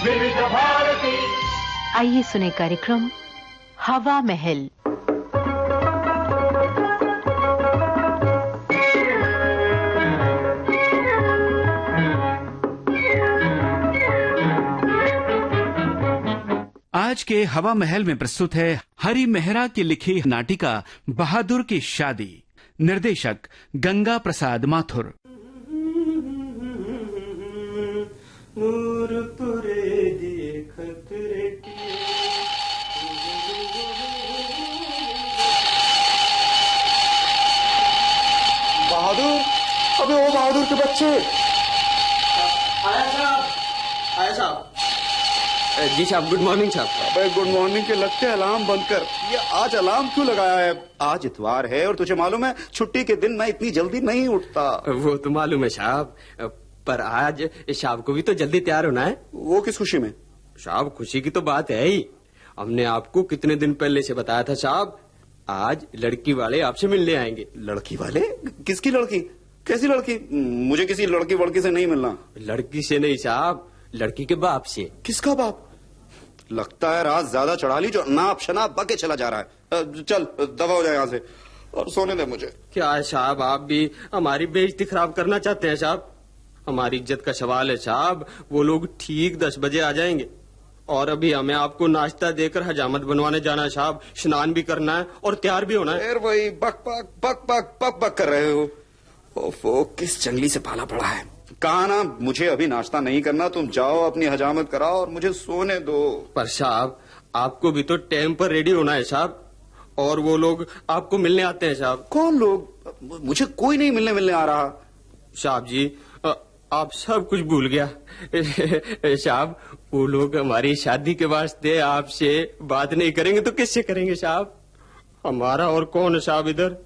विविध भारती। आइए सुने कार्यक्रम हवा महल। आज के हवा महल में प्रस्तुत है हरि मेहरा की लिखी नाटिका बहादुर की शादी। निर्देशक गंगा प्रसाद माथुर। बहादुर, अबे वो बहादुर के बच्चे। आया साहब। जी साहब, गुड मॉर्निंग साहब। अबे गुड मॉर्निंग के लगते अलार्म बंद कर। ये आज अलार्म क्यों लगाया है? आज इतवार है और तुझे मालूम है छुट्टी के दिन मैं इतनी जल्दी नहीं उठता। वो तो मालूम है साहब, पर आज शाम को भी तो जल्दी तैयार होना है। वो किस खुशी में? साहब खुशी की तो बात है ही। हमने आपको कितने दिन पहले से बताया था साहब, आज लड़की वाले आपसे मिलने आएंगे। लड़की वाले? किसकी लड़की? कैसी लड़की? मुझे किसी लड़की वड़की से नहीं मिलना। लड़की से नहीं साहब, लड़की के बाप से। किसका बाप? लगता है रात ज्यादा चढ़ा ली जो नाप शनाप बके चला जा रहा है। चल दफा हो जाए यहाँ से और सोने दे मुझे। क्या है साहब, आप भी हमारी बेइज्जती खराब करना चाहते हैं साहब? हमारी इज्जत का सवाल है साहब। वो लोग ठीक 10 बजे आ जाएंगे और अभी हमें आपको नाश्ता देकर हजामत बनवाने जाना है साहब। स्नान भी करना है और तैयार भी होना है। फिर वही बक बक बक बक बक बक कर रहे हो। ओफो, किस जंगली से पाला पड़ा है। कहा ना मुझे अभी नाश्ता नहीं करना, तुम जाओ अपनी हजामत कराओ और मुझे सोने दो। पर साहब आपको भी तो टाइम पर रेडी होना है साहब, और वो लोग आपको मिलने आते हैं साहब। कौन लोग? मुझे कोई नहीं मिलने आ रहा। साहब जी, आप सब कुछ भूल गया साहब। वो लोग हमारी शादी के वास्ते आपसे बात नहीं करेंगे तो किससे करेंगे साहब? हमारा और कौन है साहब इधर?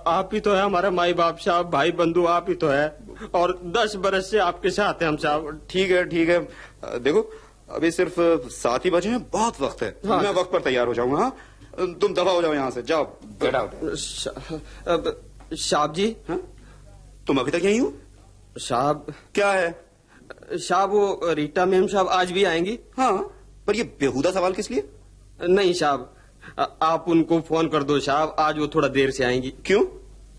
आप ही तो है हमारा माई बाप साहब, भाई बंधु आप ही तो है, और 10 बरस से आपके साथ हैं हम साहब। ठीक है ठीक है, देखो अभी सिर्फ 7 ही बजे हैं, बहुत वक्त है। हाँ, मैं वक्त पर तैयार हो जाऊंगा। हाँ, तुम दफा हो जाओ यहाँ से, जाओ गेट आउट। साहब जी। हाँ? तुम अभी तक यहीं हो? साहब क्या है? साहब वो रीटा मैम साहब आज भी आएंगी। हाँ, पर ये बेहुदा सवाल किस लिए? नहीं साहब, आप उनको फोन कर दो साहब, आज वो थोड़ा देर से आएंगी। क्यों?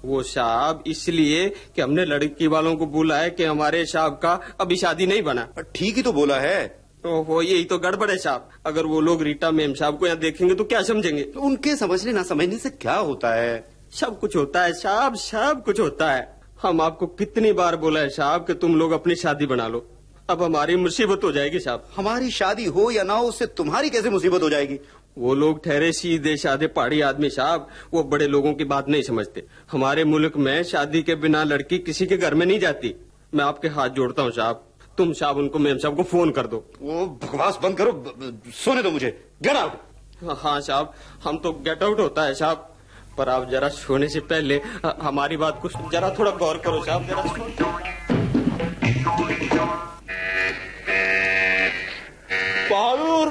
वो साहब इसलिए कि हमने लड़की वालों को बोला है कि हमारे साहब का अभी शादी नहीं बना। ठीक ही तो बोला है। तो वो यही तो गड़बड़ है साहब। अगर वो लोग रीटा मैम साहब को यहाँ देखेंगे तो क्या समझेंगे? तो उनके समझने ना समझने से क्या होता है? सब कुछ होता है साहब, सब कुछ होता है। हम आपको कितनी बार बोला है साहब कि तुम लोग अपनी शादी बना लो। अब हमारी मुसीबत हो जाएगी साहब। हमारी शादी हो या ना हो, उससे तुम्हारी कैसे मुसीबत हो जाएगी? वो लोग ठहरे सीधे साधे पहाड़ी आदमी साहब, वो बड़े लोगों की बात नहीं समझते। हमारे मुल्क में शादी के बिना लड़की किसी के घर में नहीं जाती। मैं आपके हाथ जोड़ता हूँ साहब, तुम साहब उनको मैम साहब को फोन कर दो। वो बकवास बंद करो, सोने दो मुझे। Get out. हाँ साहब, हम तो गेट आउट होता है साहब, पर आप जरा सोने से पहले हमारी बात को जरा थोड़ा गौर करो साहब। जरा बहादुर,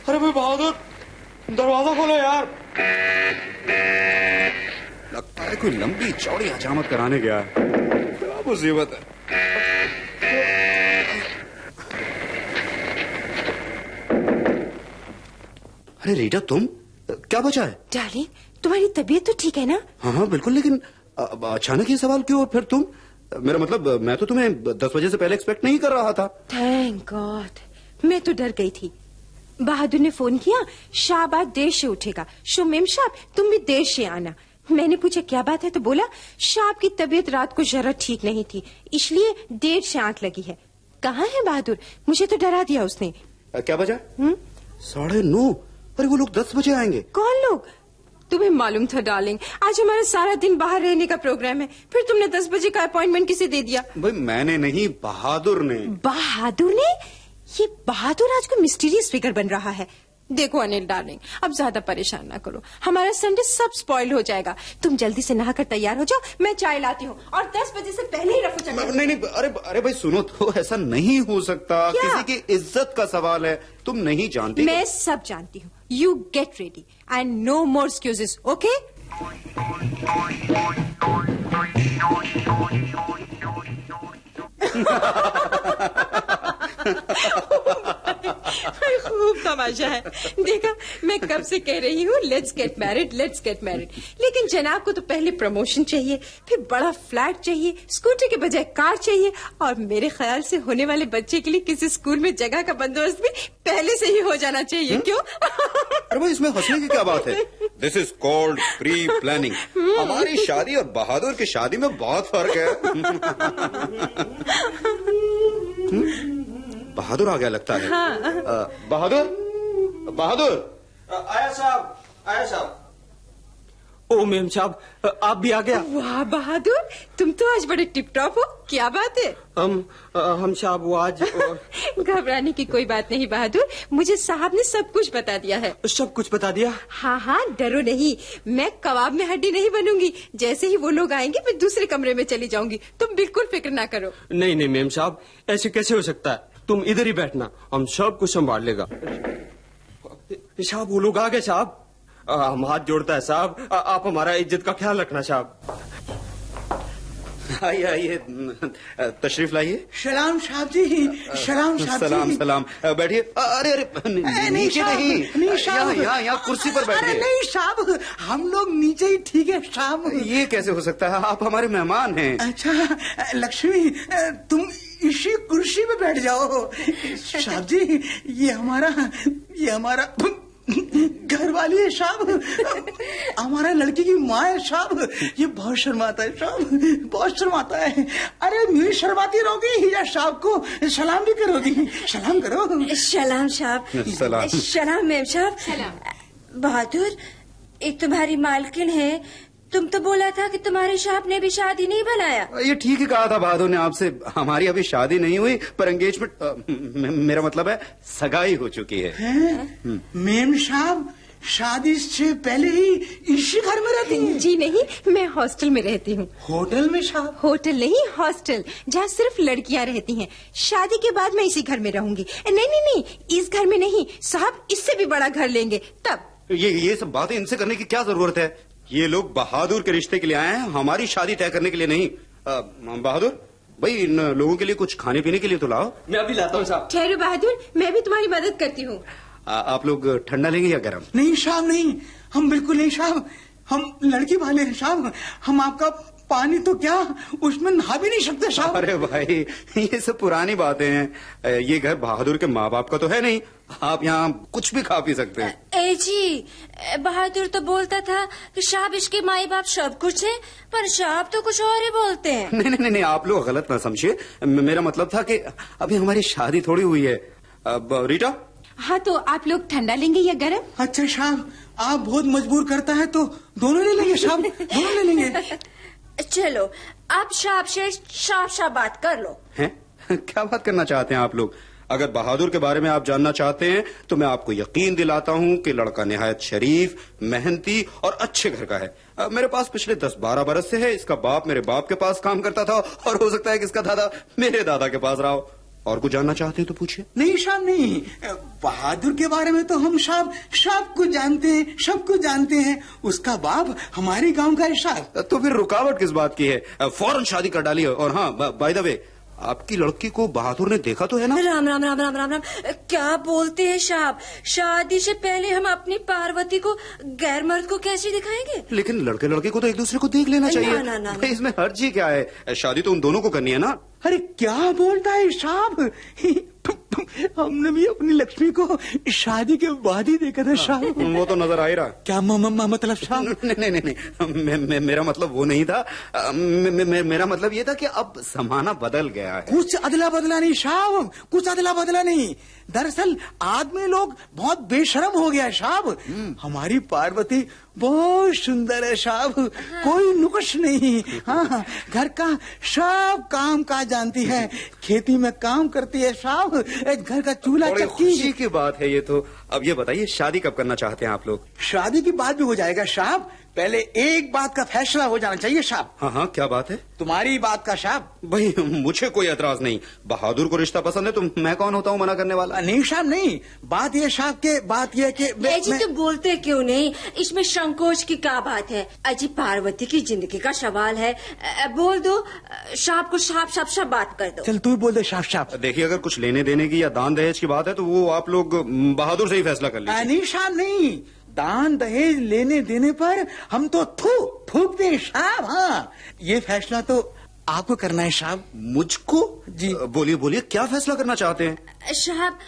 अरे भाई बहादुर, दरवाजा खोलो यार। लगता है कोई लंबी चौड़ी हजामत कराने गया है। क्या मुसीबत है। अरे रीटा, तुम क्या बचा है? डार्लिंग, तुम्हारी तबीयत तो ठीक है ना? हाँ हाँ बिल्कुल, लेकिन अचानक ये सवाल क्यों? और फिर तुम? मेरा मतलब मैं तो तुम्हें 10 बजे से पहले एक्सपेक्ट नहीं कर रहा था। थैंक गॉड, मैं तो डर गई थी। बहादुर ने फोन किया, शाह आज देर से उठेगा, शो मेम साहब तुम भी देर से आना। मैंने पूछा क्या बात है, तो बोला शाह की तबीयत रात को जरा ठीक नहीं थी, इसलिए देर से आंख लगी है। कहाँ है बहादुर? मुझे तो डरा दिया उसने। क्या बजा? 9:30। अरे वो लोग 10 बजे आएंगे। कौन लोग? तुम्हें मालूम था डार्लिंग, आज हमारा सारा दिन बाहर रहने का प्रोग्राम है, फिर तुमने 10 बजे का अपॉइंटमेंट किसे दे दिया? भाई मैंने नहीं, बहादुर ने। बहादुर ने? ये बहादुर आज को मिस्टीरियस फिगर बन रहा है। देखो अनिल डार्लिंग, अब ज्यादा परेशान ना करो, हमारा संडे सब स्पॉइल हो जाएगा। तुम जल्दी से नहाकर तैयार हो जाओ, मैं चाय लाती हूँ, और 10 बजे से पहले ही रफू चक्कर। नहीं नहीं, अरे भाई सुनो तो, ऐसा नहीं हो सकता। किसी की इज्जत का सवाल है, तुम नहीं जानती। मैं सब जानती हूँ। You get ready and no more excuses, okay? खूब तमाशा है। देखा, मैं कब से कह रही हूँ let's get married, let's get married, लेकिन जनाब को तो पहले प्रमोशन चाहिए, फिर बड़ा फ्लैट चाहिए, स्कूटर के बजाय कार चाहिए, और मेरे ख्याल से होने वाले बच्चे के लिए किसी स्कूल में जगह का बंदोबस्त भी पहले से ही हो जाना चाहिए। क्यों? अरे भाई, इसमें हंसने की क्या बात है? This is called pre planning. हमारी शादी और बहादुर की शादी में बहुत फर्क है। बहादुर आ गया लगता है। बहादुर, बहादुर। आया साहब, आया साहब। ओ मेम साहब, आप भी आ गया। वाह बहादुर, तुम तो आज बड़े टिप टॉप हो, क्या बात है? हम साहब वो आज घबराने की कोई बात नहीं बहादुर, मुझे साहब ने सब कुछ बता दिया है। सब कुछ बता दिया? हाँ हाँ, डरो नहीं, मैं कबाब में हड्डी नहीं बनूंगी। जैसे ही वो लोग आएंगे मैं दूसरे कमरे में चली जाऊंगी, तुम बिल्कुल फिक्र ना करो। नहीं नहीं मेम साहब, ऐसे कैसे हो सकता है? तुम इधर ही बैठना, हम सब कुछ संभाल लेगा। साहब वो लोग आ गए साहब। हम हाथ जोड़ता है साहब, आप हमारा इज्जत का ख्याल रखना साहब। आइए आइए, तशरीफ लाइए। सलाम साहब जी, सलाम साहब जी। सलाम सलाम, बैठिए। अरे अरे, नीचे नहीं, यहाँ कुर्सी पर बैठिए। नहीं साहब, हम लोग नीचे ही ठीक है साहब। ये कैसे हो सकता है? आप हमारे मेहमान हैं। अच्छा लक्ष्मी, तुम इसी कुर्सी पे बैठ जाओ। साहब जी, ये हमारा घर वाली है साहब, हमारा लड़की की माँ है साहब। ये बहुत शर्माता है साहब, बहुत शर्माता है। अरे मेरी शर्माती रहोगी, हीरा साहब को सलाम भी करोगी? सलाम करो। सलाम साहब। सलाम। सलाम मैम साहब। बहादुर, एक तुम्हारी मालकिन है, तुम तो बोला था कि तुम्हारे साहब ने भी शादी नहीं बनाया। ये ठीक ही कहा था बहादुर ने आपसे। हमारी अभी शादी नहीं हुई, पर एंगेजमेंट, मेरा मतलब है सगाई हो चुकी है। मेम साहब शादी से पहले ही इसी घर में रहती हैं? जी नहीं, मैं हॉस्टल में रहती हूँ। होटल में साहब? होटल नहीं, हॉस्टल, जहाँ सिर्फ लड़कियाँ रहती हैं। शादी के बाद मैं इसी घर में रहूंगी। नहीं नहीं नहीं, इस घर में नहीं साहब, इससे भी बड़ा घर लेंगे तब। ये सब बातें इनसे करने की क्या जरूरत है? ये लोग बहादुर के रिश्ते के लिए आए हैं, हमारी शादी तय करने के लिए नहीं। बहादुर भाई, इन लोगों के लिए कुछ खाने पीने के लिए तो लाओ। मैं अभी लाता हूँ साहब। ठहरो बहादुर, मैं भी तुम्हारी मदद करती हूँ। आप लोग ठंडा लेंगे या गर्म? नहीं साहब नहीं, हम बिल्कुल नहीं साहब, हम लड़की वाले हैं साहब। हम आपका पानी तो क्या, उसमें नहा भी नहीं सकते साहब। अरे भाई, ये सब पुरानी बातें हैं। ये घर बहादुर के माँ बाप का तो है नहीं, आप यहाँ कुछ भी खा पी सकते हैं। ए जी, बहादुर तो बोलता था कि साहब इसके माई बाप सब कुछ है, पर साहब तो कुछ और ही बोलते हैं। नहीं, नहीं, आप लोग गलत ना समझिए। मेरा मतलब था कि अभी हमारी शादी थोड़ी हुई है। अब रीटा। हाँ, तो आप लोग ठंडा लेंगे या गरम? अच्छा साहब, आप बहुत मजबूर करता है तो दोनों ले लेंगे साहब, दोनों ले लेंगे। चलो, आप साहब से साफ बात कर लो। हैं? क्या बात करना चाहते हैं आप लोग? अगर बहादुर के बारे में आप जानना चाहते हैं तो मैं आपको यकीन दिलाता हूं कि लड़का निहायत शरीफ, मेहनती और अच्छे घर का है। मेरे पास पिछले 10-12 बरस से है। इसका बाप मेरे बाप के पास काम करता था, और हो सकता है कि इसका दादा मेरे दादा के पास रहा हो। और कुछ जानना चाहते हैं तो पूछिए। नहीं साहब नहीं, बहादुर के बारे में तो हम साहब सब कुछ जानते हैं, सब कुछ जानते हैं। उसका बाप हमारे गांव का है साहब। तो फिर रुकावट किस बात की है? फौरन शादी कर डालिए। और हाँ, बाय द वे, आपकी लड़की को बहादुर ने देखा तो है ना? राम राम राम राम राम राम, क्या बोलते हैं साहब? शादी से पहले हम अपनी पार्वती को गैर मर्द को कैसे दिखाएंगे? लेकिन लड़के लड़के को तो एक दूसरे को देख लेना चाहिए। ना। भाई, इसमें हर्जी क्या है? शादी तो उन दोनों को करनी है ना। अरे क्या बोलता है साहब? हमने भी अपनी लक्ष्मी को शादी के बाद ही देखा था साहब। वो तो नजर आ ही रहा। क्या मतलब साहब? नहीं, मेरा मतलब वो नहीं था। मेरा मतलब ये था कि अब जमाना बदल गया है। कुछ अदला बदला नहीं साहब, कुछ अदला बदला नहीं। दरअसल आदमी लोग बहुत बेशरम हो गया है साहब। हमारी पार्वती बहुत सुंदर है साहब, कोई नुक्स नहीं। हाँ, घर का सब काम काज जानती है, खेती में काम करती है साहब, घर का चूल्हा चक्की। खुशी की बात है ये तो। अब ये बताइए, शादी कब करना चाहते हैं आप लोग? शादी की बात भी हो जाएगा साहब, पहले एक बात का फैसला हो जाना चाहिए साहब। हाँ हाँ, क्या बात है? तुम्हारी बात का साहब। भाई मुझे कोई एतराज नहीं, बहादुर को रिश्ता पसंद है तो मैं कौन होता हूँ मना करने वाला? नहीं साहब नहीं, बात ये साहब के बात ये कि ये जी तुम बोलते क्यों नहीं? इसमें संकोच की क्या बात है? अजी पार्वती की जिंदगी का सवाल है, बोल दो, साहब को साफ साफ सब बात कर दो। चल तू बोल दे साफ साफ। देखिए, अगर कुछ लेने देने की या दान दहेज की बात है तो वो आप लोग बहादुर से ही फैसला कर लीजिए। नहीं साहब नहीं, दान दहेज लेने देने पर हम तो थूक दे साहब। हाँ, ये फैसला तो आपको करना है साहब। मुझको? जी बोलिए बोलिए, क्या फैसला करना चाहते हैं? साहब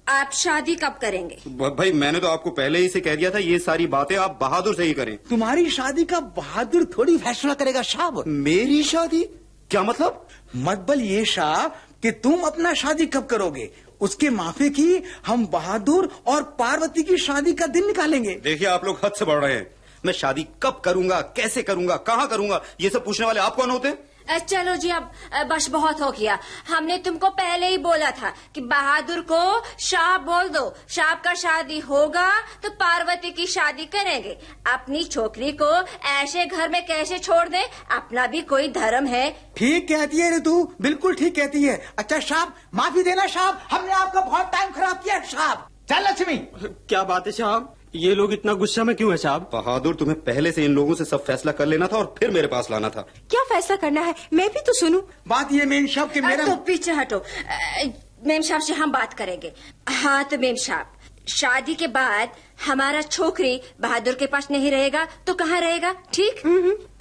आप शादी कब करेंगे? भाई मैंने तो आपको पहले ही से कह दिया था, ये सारी बातें आप बहादुर से ही करें। तुम्हारी शादी का बहादुर थोड़ी फैसला करेगा साहब। मेरी शादी? क्या मतलब? मतलब ये साहब कि तुम अपना शादी कब करोगे, उसके माफी की हम बहादुर और पार्वती की शादी का दिन निकालेंगे। देखिए, आप लोग हद से बढ़ रहे हैं। मैं शादी कब करूंगा, कैसे करूंगा, कहाँ करूंगा, ये सब पूछने वाले आप कौन होते हैं? चलो जी, अब बस बहुत हो गया। हमने तुमको पहले ही बोला था कि बहादुर को शाह बोल दो। शाह का शादी होगा तो पार्वती की शादी करेंगे। अपनी छोकरी को ऐसे घर में कैसे छोड़ दे? अपना भी कोई धर्म है। ठीक कहती है रे तू, बिल्कुल ठीक कहती है। अच्छा साहब, माफी देना साहब, हमने आपका बहुत टाइम खराब किया साहब। चल लक्ष्मी। क्या बात है साहब, ये लोग इतना गुस्सा में क्यों है साहब? बहादुर, तुम्हें पहले से इन लोगों से सब फैसला कर लेना था और फिर मेरे पास लाना था। क्या फैसला करना है, मैं भी तो सुनूं। बात ये मेम साहब कि मेरा तो पीछे हटो, मेम साहब से हम बात करेंगे। हाँ तो मेम साहब, शादी के बाद हमारा छोकरी बहादुर के पास नहीं रहेगा तो कहाँ रहेगा? ठीक,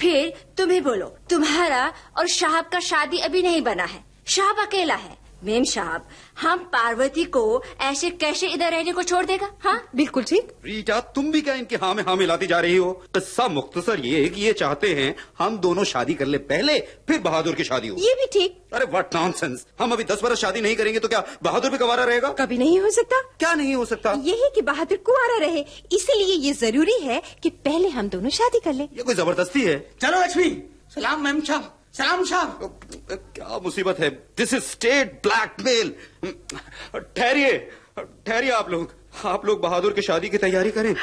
फिर तुम ही बोलो, तुम्हारा और साहब का शादी अभी नहीं बना है, साहब अकेला है। मेम साहब, हम पार्वती को ऐसे कैसे इधर रहने को छोड़ देगा? हाँ बिल्कुल ठीक। रीटा, तुम भी क्या इनके हाँ में हाँ मिलाती जा रही हो? किस्सा मुख्तसर ये है कि ये चाहते हैं हम दोनों शादी कर ले पहले, फिर बहादुर की शादी हो। ये भी ठीक। अरे व्हाट नॉनसेंस! हम अभी 10 बरस शादी नहीं करेंगे तो क्या बहादुर भी गवारा रहेगा? कभी नहीं हो सकता। क्या नहीं हो सकता? यही कि बहादुर कुंवारा रहे, इसीलिए ये जरूरी है कि पहले हम दोनों शादी कर ले। ये कोई जबरदस्ती है? चलो लक्ष्मी। सलाम मेम साहब। सलाम साहब। क्या मुसीबत है? This is state blackmail. ठहरिए आप लोग बहादुर की शादी की तैयारी करें,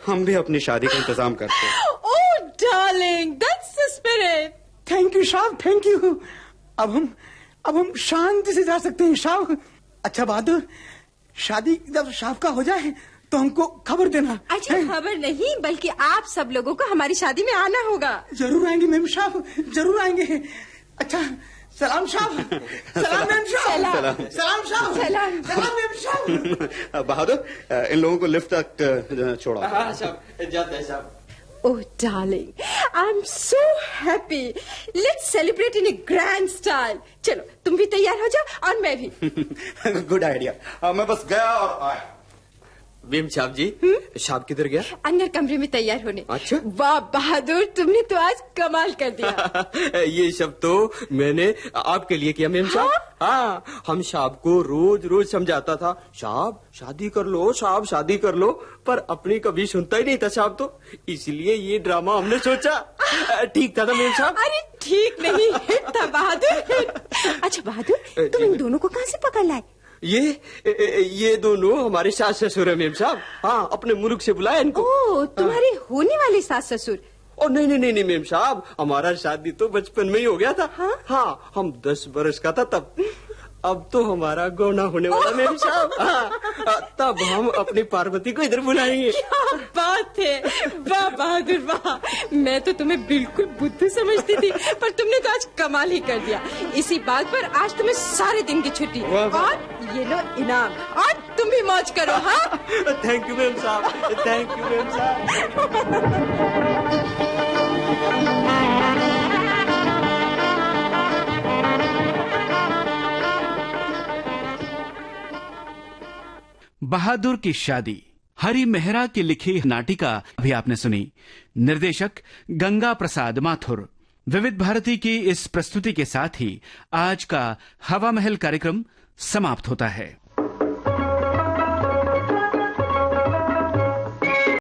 हम भी अपनी शादी का इंतजाम करते हैं। Oh darling, that's the spirit. Thank you साहब, थैंक यू। अब हम शांति से जा सकते हैं साहब। अच्छा बहादुर, शादी जब साहब का हो जाए तो हमको खबर देना। अच्छा खबर नहीं, बल्कि आप सब लोगों को हमारी शादी में आना होगा। जरूर आएंगे मेम साहब, जरूर आएंगे। अच्छा सलाम साहब। सलाम मेम साहब। सलाम साहब। सलाम मेम साहब। बहादुर, इन लोगों को लिफ्ट तक छोड़ा। हाँ साहब, जाते हैं साहब। Oh darling, I'm so happy. Let's celebrate in a grand style. चलो तुम भी तैयार हो जाओ और मैं भी। Good idea. मैं बस गया और आया। मेम साहब जी, साहब किधर गया? अंदर कमरे में तैयार होने। अच्छा। वाह बहादुर, तुमने तो आज कमाल कर दिया। ये सब तो मैंने आपके लिए किया मेम साहब। हाँ, हम साहब को रोज रोज समझाता था, साहब शादी कर लो, साहब शादी कर लो, पर अपनी कभी सुनता ही नहीं था साहब तो, इसलिए ये ड्रामा हमने सोचा। ठीक था ना मेम साहब? अरे ठीक नहीं, हिट था बहादुर, हिट। अच्छा बहादुर, तुम इन दोनों को कहाँ से पकड़ लाए? ये दोनों हमारे सास ससुर है मेम साहब। हाँ, अपने मुल्क से बुलाया इनको। ओह, तुम्हारे होने वाले सास ससुर? ओ नहीं मेम साहब, हमारा शादी तो बचपन में ही हो गया था। हाँ, हम 10 बरस का था तब। अब तो हमारा गौना होने वाला मेम साहब। हाँ, तब हम अपनी पार्वती को इधर बुलाएंगे। क्या बात है, वाह बहादुर वाह। मैं तो तुम्हें बिल्कुल बुद्धू समझती थी, पर तुमने तो आज कमाल ही कर दिया। इसी बात पर आज तुम्हें सारे दिन की छुट्टी और ये लो इनाम, और तुम भी मौज करो। हाँ थैंक यू मेम साहब, थैंक यू मेम साहब। बहादुर की शादी, हरि मेहरा की लिखी नाटिका अभी आपने सुनी। निर्देशक गंगा प्रसाद माथुर। विविध भारती की इस प्रस्तुति के साथ ही आज का हवा महल कार्यक्रम समाप्त होता है।